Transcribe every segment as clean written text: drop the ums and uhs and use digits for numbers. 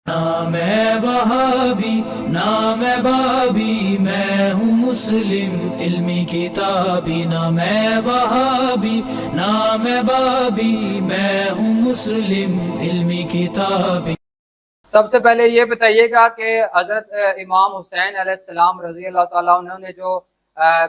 نہ میں وہابی نہ میں بابی، میں ہوں مسلم علمی کتابی، نہ میں وہابی نہ میں بابی، میں ہوں مسلم علمی کتابی۔ سب سے پہلے یہ بتائیے گا کہ حضرت امام حسین علیہ السلام رضی اللہ تعالیٰ عنہ نے جو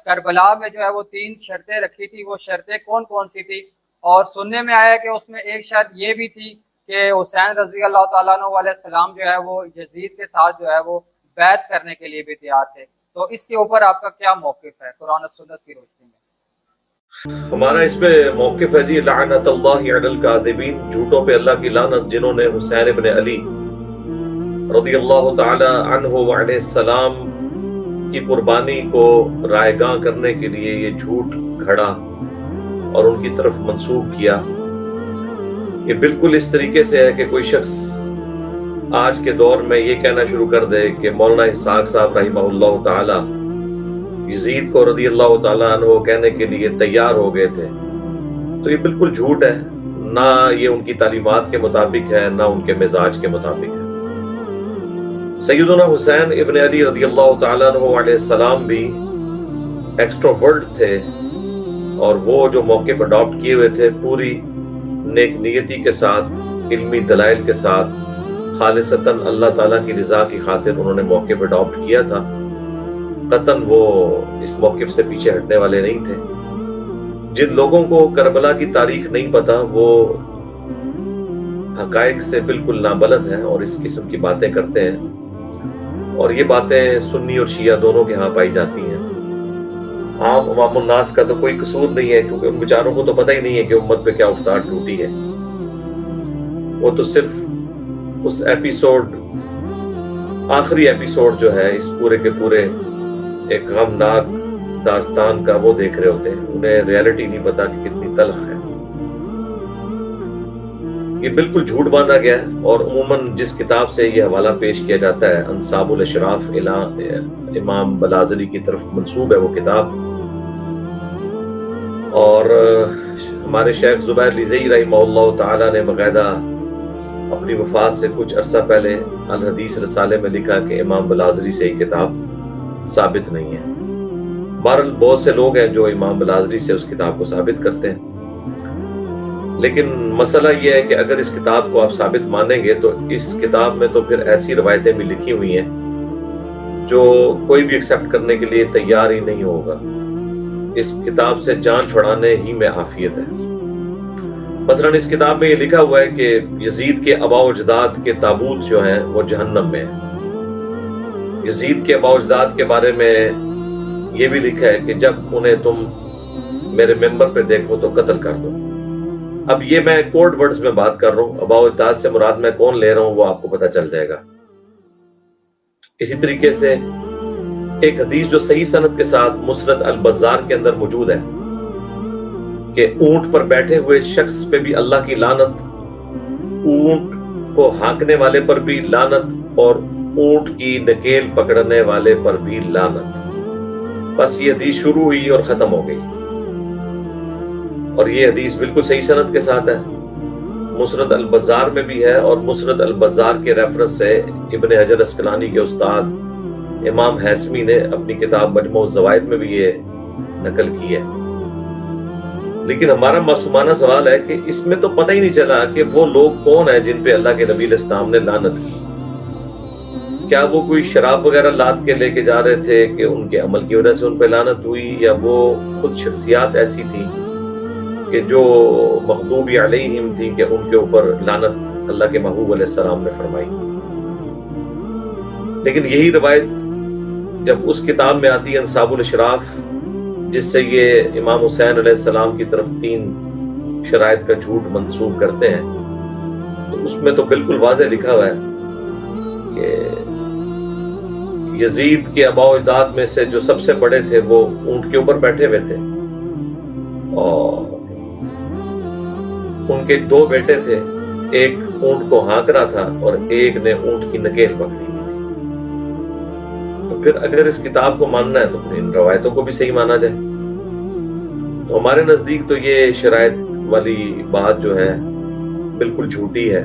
کربلا میں جو ہے وہ 3 شرطیں رکھی تھی، وہ شرطیں کون کون سی تھی؟ اور سننے میں آیا کہ اس میں ایک شرط یہ بھی تھی کہ حسین رضی اللہ تعالیٰ عنہ علیہ السلام جو ہے وہ یزید کے ساتھ جو ہے وہ بیعت کرنے کے لیے بھی تیار تھے، تو اس کے اوپر آپ کا کیا موقف ہے قرآن و سنت کی روشنی میں؟ ہمارا اس پہ موقف ہے جی، لعنت اللہ علی الکاذبین، جھوٹوں پہ اللہ کی لعنت، جنہوں نے حسین ابن علی رضی اللہ تعالی عنہ وعلیہ السلام کی قربانی کو رائے گاں کرنے کے لیے یہ جھوٹ گھڑا اور ان کی طرف منسوب کیا۔ یہ بالکل اس طریقے سے ہے کہ کوئی شخص آج کے دور میں یہ کہنا شروع کر دے کہ مولانا اسحاق صاحب رحمہ اللہ تعالی یزید کو رضی اللہ تعالیٰ عنہ کہنے کے لیے تیار ہو گئے تھے، تو یہ بالکل جھوٹ ہے، نہ یہ ان کی تعلیمات کے مطابق ہے، نہ ان کے مزاج کے مطابق ہے۔ سیدنا حسین ابن علی رضی اللہ تعالیٰ عنہ علیہ السلام بھی ایکسٹروورٹ تھے، اور وہ جو موقف اڈاپٹ کیے ہوئے تھے پوری نیک نیتی کے ساتھ، علمی دلائل کے ساتھ، خالصتاً اللہ تعالیٰ کی رضا کی خاطر انہوں نے موقف اڈاپٹ کیا تھا۔ قطعاً وہ اس موقف سے پیچھے ہٹنے والے نہیں تھے۔ جن لوگوں کو کربلا کی تاریخ نہیں پتا وہ حقائق سے بالکل نابلد ہیں اور اس قسم کی باتیں کرتے ہیں، اور یہ باتیں سنی اور شیعہ دونوں کے ہاں پائی جاتی ہیں۔ عام عوام الناس کا تو کوئی قصور نہیں ہے، کیونکہ ان بیچاروں کو تو پتہ ہی نہیں ہے کہ امت پہ کیا افطار ٹوٹی ہے۔ وہ تو صرف اس ایپیسوڈ، آخری ایپیسوڈ جو ہے اس پورے کے پورے ایک غمناک داستان کا، وہ دیکھ رہے ہوتے ہیں، انہیں ریالٹی نہیں پتا کہ کتنی تلخ ہے۔ یہ بالکل جھوٹ باندھا گیا ہے، اور عموماً جس کتاب سے یہ حوالہ پیش کیا جاتا ہے انساب الاشراف امام بلازری کی طرف منسوب ہے وہ کتاب، اور ہمارے شیخ زبیر لیزئی رحمہ اللہ تعالی نے باقاعدہ اپنی وفات سے کچھ عرصہ پہلے الحدیث رسالے میں لکھا کہ امام بلازری سے یہ کتاب ثابت نہیں ہے۔ بہرحال بہت سے لوگ ہیں جو امام بلازری سے اس کتاب کو ثابت کرتے ہیں، لیکن مسئلہ یہ ہے کہ اگر اس کتاب کو آپ ثابت مانیں گے تو اس کتاب میں تو پھر ایسی روایتیں بھی لکھی ہوئی ہیں جو کوئی بھی ایکسیپٹ کرنے کے لیے تیار ہی نہیں ہوگا۔ اس کتاب سے جان چھڑانے ہی میں عافیت ہے۔ مثلا اس کتاب میں یہ لکھا ہوا ہے کہ یزید کے آباء و اجداد کے تابوت جو ہیں وہ جہنم میں ہیں۔ یزید کے آباء و اجداد کے بارے میں یہ بھی لکھا ہے کہ جب انہیں تم میرے ممبر پہ دیکھو تو قتل کر دو۔ اب یہ میں کوڈ ورڈز میں بات کر رہا ہوں، آباء و اجداد سے مراد میں کون لے رہا ہوں وہ آپ کو پتہ چل جائے گا۔ اسی طریقے سے ایک حدیث جو صحیح سند کے ساتھ مسند البزار کے اندر موجود ہے کہ اونٹ پر بیٹھے ہوئے شخص پہ بھی اللہ کی لعنت، اونٹ کو ہانکنے والے پر بھی لعنت، اور اونٹ کی نکیل پکڑنے والے پر بھی لعنت۔ بس یہ حدیث شروع ہوئی اور ختم ہو گئی، اور یہ حدیث بالکل صحیح سند کے ساتھ ہے، مسند البزار میں بھی ہے، اور مسند البزار کے ریفرنس سے ابن حجر اسقلانی کے استاد امام حیثمی نے اپنی کتاب مجموع الزوائد میں بھی یہ نقل کی ہے۔ لیکن ہمارا معصومانہ سوال ہے کہ اس میں تو پتہ ہی نہیں چلا کہ وہ لوگ کون ہیں جن پہ اللہ کے نبی علیہ السلام نے لعنت کی۔ کیا وہ کوئی شراب وغیرہ لاد کے لے کے جا رہے تھے کہ ان کے عمل کی وجہ سے ان پہ لعنت ہوئی، یا وہ خود شخصیات ایسی تھیں کہ جو مغضوب علیہم تھی کہ ان کے اوپر لعنت اللہ کے محبوب علیہ السلام نے فرمائی۔ لیکن یہی روایت جب اس کتاب میں آتی ہے انصاب الاشراف، جس سے یہ امام حسین علیہ السلام کی طرف 3 شرائط کا جھوٹ منسوب کرتے ہیں، تو اس میں تو بالکل واضح لکھا ہوا ہے کہ یزید کے آباء و اجداد میں سے جو سب سے بڑے تھے وہ اونٹ کے اوپر بیٹھے ہوئے تھے، اور ان کے 2 بیٹے تھے، ایک اونٹ کو ہانک رہا تھا اور ایک نے اونٹ کی نکیل پکڑی ہوئی تھی۔ تو پھر اگر اس کتاب کو ماننا ہے تو پھر ان روایتوں کو بھی صحیح مانا جائے۔ تو ہمارے نزدیک تو یہ شرائط والی بات جو ہے بالکل جھوٹی ہے،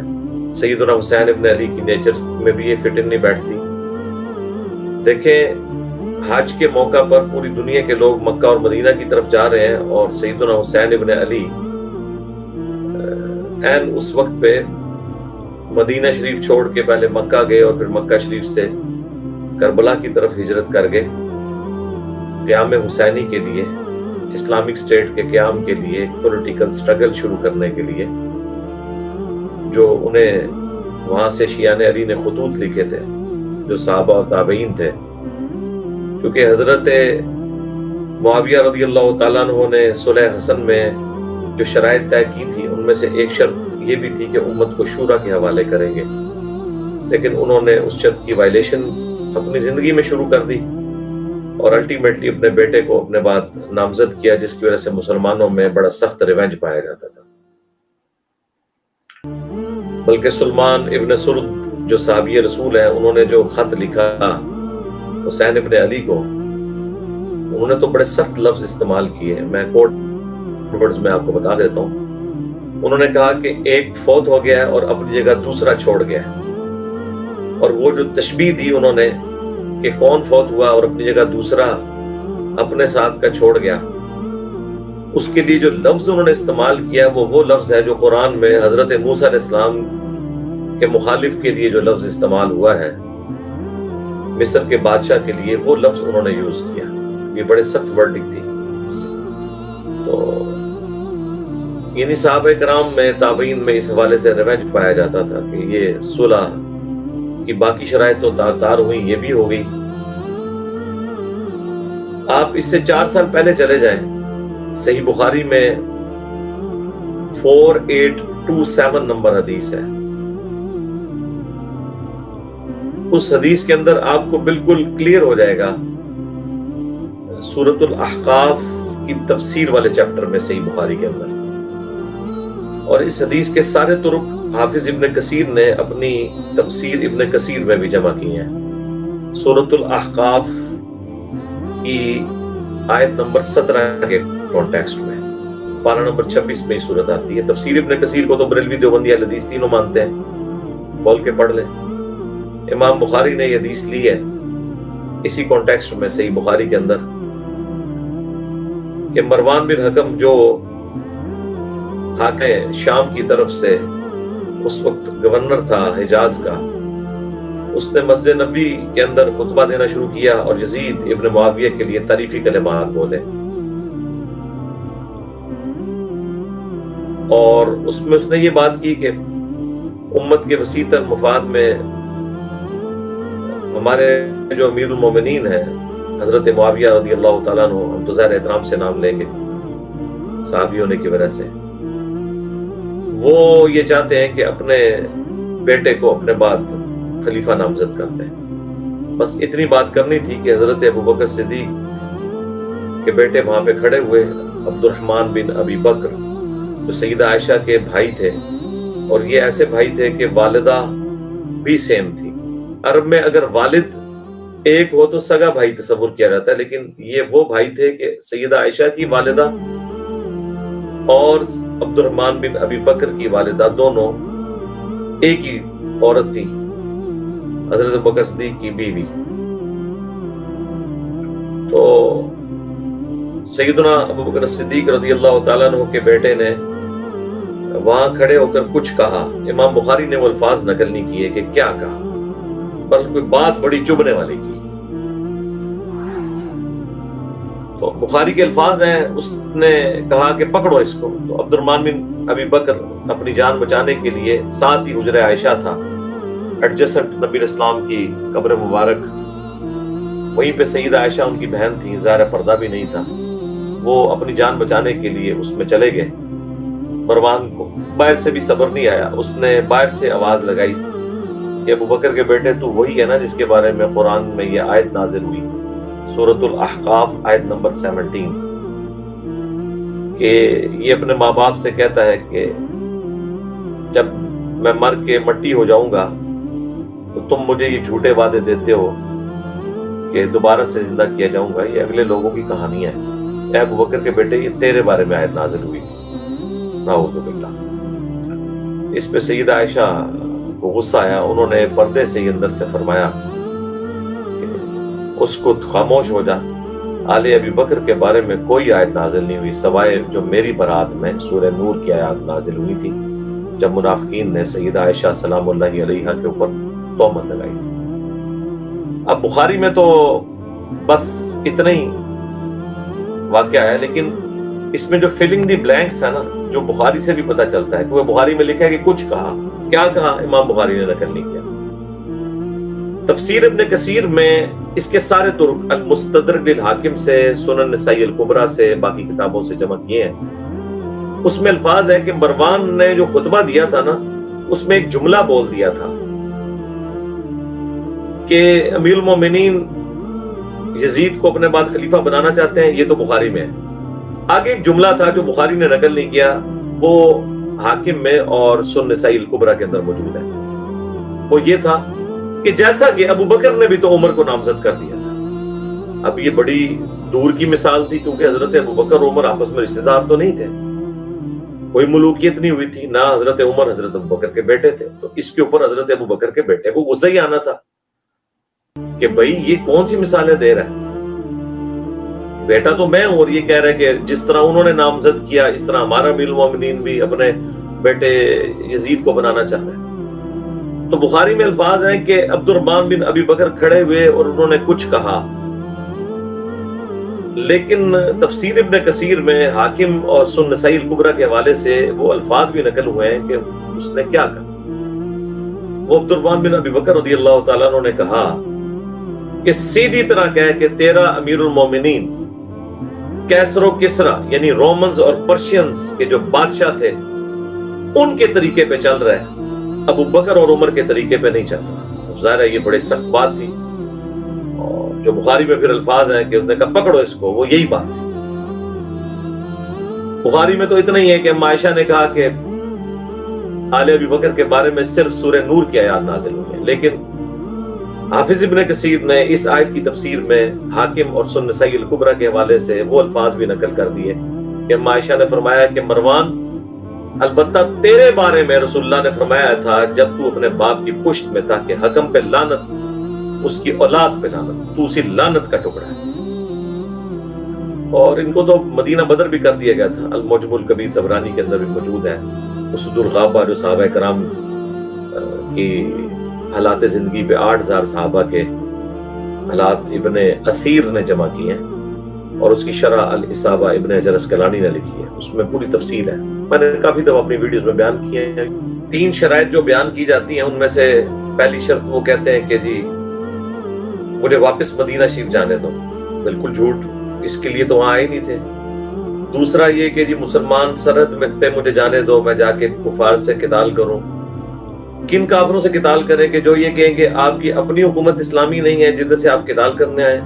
سیدنا حسین ابن علی کی نیچر میں بھی یہ فٹ ان نہیں بیٹھتی۔ دیکھیں حج کے موقع پر پوری دنیا کے لوگ مکہ اور مدینہ کی طرف جا رہے ہیں، اور سیدنا حسین ابن علی این اس وقت پہ مدینہ شریف چھوڑ کے پہلے مکہ گئے اور پھر مکہ شریف سے کربلا کی طرف ہجرت کر گئے، قیام حسینی کے لیے، اسلامک اسٹیٹ کے قیام کے لیے، ایک پولیٹیکل سٹرگل شروع کرنے کے لیے، جو انہیں وہاں سے شیعان علی نے خطوط لکھے تھے جو صحابہ و تابعین تھے۔ کیونکہ حضرت معاویہ رضی اللہ تعالیٰ عنہ نے صلح حسن میں جو شرائط طے کی تھی ان میں سے ایک شرط یہ بھی تھی کہ امت کو شورا کے حوالے کریں گے، لیکن انہوں نے اس شرط کی وائلیشن اپنی زندگی میں شروع کر دی اور الٹیمیٹلی اپنے بیٹے کو اپنے بعد نامزد کیا، جس کی وجہ سے مسلمانوں میں بڑا سخت ریونج پایا جاتا تھا۔ بلکہ سلمان ابن سرد جو صحابی رسول ہیں، انہوں نے جو خط لکھا حسین ابن علی کو، انہوں نے تو بڑے سخت لفظ استعمال کیے، میں کوٹ ورڈز میں آپ کو بتا دیتا ہوں۔ انہوں نے کہا کہ ایک فوت ہو گیا ہے اور اپنی جگہ دوسرا چھوڑ گیا ہے، اور وہ جو تشبیہ دی انہوں نے کہ کون فوت ہوا اور اپنی جگہ دوسرا اپنے ساتھ کا چھوڑ گیا، اس کے لیے جو لفظ انہوں نے استعمال کیا وہ لفظ ہے جو قرآن میں حضرت موسیٰ علیہ السلام کے مخالف کے لیے جو لفظ استعمال ہوا ہے مصر کے بادشاہ کے لیے، وہ لفظ انہوں نے یوز کیا۔ یہ بڑے سخت ورڈنگ تھی۔ تو یعنی صحابہ کرام میں، تابعین میں اس حوالے سے ریونج پایا جاتا تھا کہ یہ صلح کی باقی شرائط تو دار ہوئی، یہ بھی ہو گئی۔ آپ اس سے 4 سال پہلے چلے جائیں، صحیح بخاری میں 4827 نمبر حدیث ہے۔ اس حدیث کے اندر آپ کو بالکل کلیئر ہو جائے گا، سورۃ الاحقاف کی تفسیر والے چیپٹر میں صحیح بخاری کے اندر، اور اس حدیث کے سارے طرق حافظ ابن کثیر نے اپنی تفسیر ابن کثیر میں بھی جمع کی ہیں۔ سورۃ الاحقاف کی آیت نمبر 17 کے کانٹیکسٹ میں، پارہ نمبر 26 میں یہ صورت آتی ہے۔ تفسیر ابن کثیر کو تو بریلوی، دیوبندی، اہل حدیث تینوں مانتے ہیں، کھول کے پڑھ لیں۔ امام بخاری نے یہ حدیث لی ہے اسی کانٹیکسٹ میں صحیح بخاری کے اندر کہ مروان بن حکم جو حاکم شام کی طرف سے اس وقت گورنر تھا حجاز کا، اس نے مسجد نبی کے اندر خطبہ دینا شروع کیا اور یزید ابن معاویہ کے لیے تعریفی کلمات بولے، اور اس میں اس نے یہ بات کی کہ امت کے وسیع تر مفاد میں ہمارے جو امیر المومنین ہیں حضرت معاویہ رضی اللہ تعالیٰ عنہ، ہم تو ظاہر احترام سے نام لیں گے صحابی ہونے کی وجہ سے، وہ یہ چاہتے ہیں کہ اپنے بیٹے کو اپنے بعد خلیفہ نامزد کرتے ہیں۔ بس اتنی بات کرنی تھی کہ حضرت ابوبکر صدیق کے بیٹے وہاں پہ کھڑے ہوئے، عبد الرحمن بن ابی بکر، جو سیدہ عائشہ کے بھائی تھے، اور یہ ایسے بھائی تھے کہ والدہ بھی سیم تھی۔ عرب میں اگر والد ایک ہو تو سگا بھائی تصور کیا جاتا ہے، لیکن یہ وہ بھائی تھے کہ سیدہ عائشہ کی والدہ اور عبد الرحمن بن ابی بکر کی والدہ دونوں ایک ہی عورت تھی، حضرت ابوبکر صدیق کی بیوی۔ تو سیدنا ابوبکر صدیق رضی اللہ تعالیٰ عنہ کے بیٹے نے وہاں کھڑے ہو کر کچھ کہا۔ امام بخاری نے وہ الفاظ نقل نہیں کیے کہ کیا کہا، بلکہ کوئی بات بڑی چبھنے والی کی۔ تو بخاری کے الفاظ ہیں، اس نے کہا کہ پکڑو اس کو۔ تو عبد الرحمن بن ابی بکر اپنی جان بچانے کے لیے، ساتھ ہی حجرہ عائشہ تھا، ایڈجسنٹ نبی الاسلام کی قبر مبارک، وہیں پہ سیدہ عائشہ ان کی بہن تھی، ظاہر پردہ بھی نہیں تھا، وہ اپنی جان بچانے کے لیے اس میں چلے گئے۔ مروان کو باہر سے بھی صبر نہیں آیا، اس نے باہر سے آواز لگائی کہ ابو بکر کے بیٹے تو وہی ہے نا جس کے بارے میں قرآن میں یہ آیت نازل ہوئی، سورۃ الاحقاف آیت نمبر 17، کہ یہ اپنے ماں باپ سے کہتا ہے کہ جب میں مر کے مٹی ہو جاؤں گا تو تم مجھے یہ جھوٹے وعدے دیتے ہو کہ دوبارہ سے زندہ کیا جاؤں گا، یہ اگلے لوگوں کی کہانی ہے، اے ابو بکر کے بیٹے یہ تیرے بارے میں آیت نازل ہوئی تھی، نعوذ باللہ۔ اس پہ سیدہ عائشہ کو غصہ آیا، انہوں نے پردے سے ہی اندر سے فرمایا کہ اس کو خاموش ہو جا، آل ابی بکر کے بارے میں کوئی آیت نازل نہیں ہوئی سوائے جو میری برات میں سورہ نور کی آیات نازل ہوئی تھی جب منافقین نے سیدہ عائشہ سلام اللہ علیہا کے اوپر تہمت لگائی تھی۔ اب بخاری میں تو بس اتنا ہی واقعہ ہے، لیکن اس میں جو فلنگ دی بلینکس ہے نا، جو بخاری سے بھی پتہ چلتا ہے کہ وہ بخاری میں لکھا ہے کہ کچھ کہا، کیا کہا امام بخاری نے نقل نہیں کیا۔ تفسیر ابن کثیر میں اس کے سارے طرق المستدرک للحاکم سے، سنن نسائی الکبریٰ سے، باقی کتابوں سے جمع کیے ہیں۔ اس میں الفاظ ہے کہ مروان نے جو خطبہ دیا تھا نا، اس میں ایک جملہ بول دیا تھا کہ امیر المومنین یزید کو اپنے بعد خلیفہ بنانا چاہتے ہیں، یہ تو بخاری میں ہے۔ آگے ایک جملہ تھا جو بخاری نے نقل نہیں کیا، وہ حاکم میں اور سنن نسائی الکبریٰ کے اندر موجود ہے۔ وہ یہ تھا کہ جیسا کہ ابو بکر نے بھی تو عمر کو نامزد کر دیا تھا۔ اب یہ بڑی دور کی مثال تھی، کیونکہ حضرت ابو بکر اور عمر آپس میں رشتہ دار تو نہیں تھے، کوئی ملوکیت نہیں ہوئی تھی، نہ حضرت عمر حضرت ابو بکر کے بیٹے تھے، تو اس کے اوپر حضرت ابو بکر کے بیٹے کو غصہ ہی آنا تھا کہ بھائی یہ کون سی مثالیں دے رہا ہے، بیٹا تو میں ہوں، اور یہ کہہ رہے کہ جس طرح انہوں نے نامزد کیا اس طرح ہمارا امیر المومنین بھی اپنے بیٹے یزید کو بنانا چاہ رہے ہیں۔ تو بخاری میں الفاظ ہیں کہ عبد الرحمن بن ابی بکر کھڑے ہوئے اور انہوں نے کچھ کہا، لیکن تفسیر ابن کثیر میں حاکم اور سنن نسائی الکبریٰ کے حوالے سے وہ الفاظ بھی نقل ہوئے ہیں کہ اس نے کیا کہا۔ وہ عبد الرحمن بن ابی بکر رضی اللہ تعالیٰ عنہ نے کہا کہ سیدھی طرح کہہ کہ تیرا امیر المومنین کیسر و کسرا یعنی رومنز اور پرشینز کے جو بادشاہ تھے ان کے طریقے پہ چل رہا ہے، ابو بکر اور عمر کے طریقے پہ نہیں چل رہا۔ ظاہر ہے یہ بڑی سخت بات تھی، اور جو بخاری میں پھر الفاظ ہیں کہ اس نے کہا پکڑو اس کو، وہ یہی بات تھی۔ بخاری میں تو اتنا ہی ہے کہ عائشہ نے کہا کہ آل ابی بکر کے بارے میں صرف سورہ نور کی آیات نازل ہوئی ہیں، لیکن حافظ ابن کثیر نے اس آیت کی تفسیر میں حاکم اور سنن نسائی الکبریٰ کے حوالے سے وہ الفاظ بھی نقل کر دیے کہ عائشہ نے فرمایا کہ مروان، البتہ تیرے بارے میں رسول اللہ نے فرمایا تھا جب تو اپنے باپ کی پشت میں تھا کہ حکم پہ لعنت، اس کی اولاد پہ لعنت، تو اسی لعنت کا ٹکڑا ہے۔ اور ان کو تو مدینہ بدر بھی کر دیا گیا تھا، المعجم الکبیر طبرانی کے اندر بھی موجود ہے۔ اسد الغابہ جو صحابہ کرام کی حالات زندگی پہ 8000 صحابہ کے حالات ابن اثیر نے جمع کیے ہیں، اور اس کی شرح الاصابہ ابن حجر اسقلانی نے لکھی ہے، اس میں پوری تفصیل ہے۔ میں نے کافی دفعہ اپنی ویڈیوز میں بیان کیے ہیں۔ 3 شرائط جو بیان کی جاتی ہیں ان میں سے پہلی شرط وہ کہتے ہیں کہ جی مجھے واپس مدینہ شریف جانے دو، بالکل جھوٹ، اس کے لیے تو وہاں آئے نہیں تھے۔ دوسرا یہ کہ جی مسلمان سرحد پہ مجھے جانے دو، میں جا کے کفار سے قتال کروں۔ کن کافروں سے قتال کریں کہ جو یہ کہیں کہ آپ کی اپنی حکومت اسلامی نہیں ہے جدھر سے آپ قتال کرنے آئے،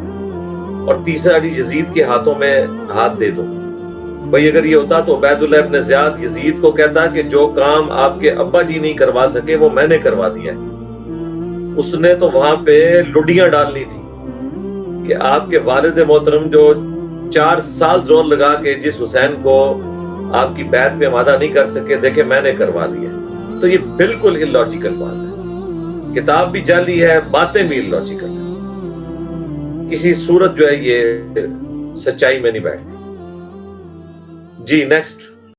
اور تیسرا جی یزید کے ہاتھوں میں ہاتھ دے دو۔ بھئی اگر یہ ہوتا تو عبید اللہ ابن زیاد یزید کو کہتا کہ جو کام آپ کے ابا جی نہیں کروا سکے وہ میں نے کروا دیا ہے۔ اس نے تو وہاں پہ لڈیاں ڈالنی تھی کہ آپ کے والد محترم جو 4 سال زور لگا کے جس حسین کو آپ کی بیعت پہ آمادہ نہیں کر سکے، دیکھیں میں نے کروا دیا۔ تو یہ بالکل اللاجیکل بات ہے، کتاب بھی جعلی ہے، باتیں بھی اللاجیکل ہیں، کسی صورت جو ہے یہ سچائی میں نہیں بیٹھتی۔ جی نیکسٹ۔